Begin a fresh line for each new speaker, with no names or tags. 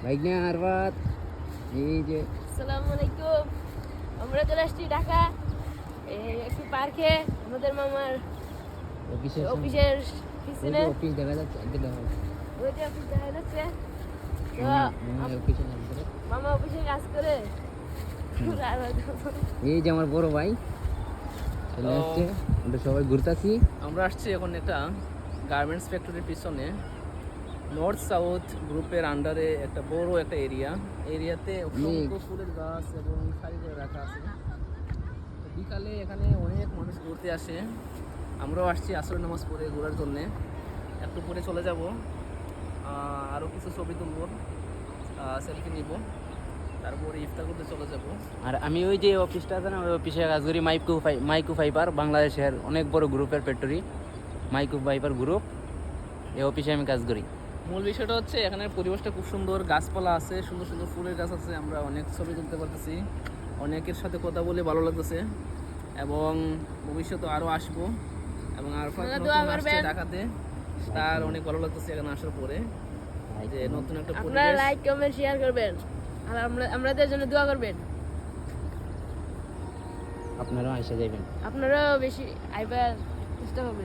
ভাইগনা আরবাত এই যে
আসসালামু আলাইকুম। আমরা চলে আসছি ঢাকা একটু পার্কে আমাদের মামার অফিসের পিছনে।
অফিস দেখা যাচ্ছে
ওই যে অফিস দেখা যাচ্ছে। তো মামা অফিসে কাজ করে।
এই যে আমার বড় ভাই চলে আসছে, আমরা সবাই ঘুরতাছি।
আমরা আসছি এখন একটা গার্মেন্টস ফ্যাক্টরির পিছনে। নর্থ সাউথ গ্রুপের আন্ডারে একটা বড় একটা এরিয়াতে অসংখ্য ফুলের গাছ এবং সারি করে রাখা আছে। তো বিকালে এখানে অনেক মানুষ ঘুরতে আসে। আমরাও আসছি আসরের নামাজ পড়ে ঘোরার জন্যে। একটু পরে চলে যাব, আরও কিছু ছবি তুলব, সেলফি নিব, তারপরে ইফতার করতে চলে যাব।
আর আমি ওই যে অফিসটা আছে না, ওই অফিসে কাজ করি। মাইকু ফাইবার বাংলাদেশের অনেক বড় গ্রুপের ফ্যাক্টরি, মাইকু ফাইবার গ্রুপ। এই অফিসে আমি কাজ করি।
মূল বিষয়টা হচ্ছে এখানের পরিবেশটা খুব সুন্দর, গাছপালা আছে, সুন্দর সুন্দর ফুলের গাছ আছে। আমরা অনেক ছবি তুলতে পারতেছি, অনেকের সাথে কথা বলে ভালো লাগতেছে এবং ভবিষ্যতে আরও আসবো। এবং আরফাত নতুন আসছে ঢাকাতে, তার অনেক ভালো লাগতেছে এখানে আসার পরে যে নতুন একটা
আপনারা
পরিবেশ।
লাইক কমেন্ট শেয়ার করবেন আর আমাদের জন্য দোয়া করবেন।
আপনারাও এসে যাবেন।
আপনারাও বেশি আইবার চেষ্টা করবেন।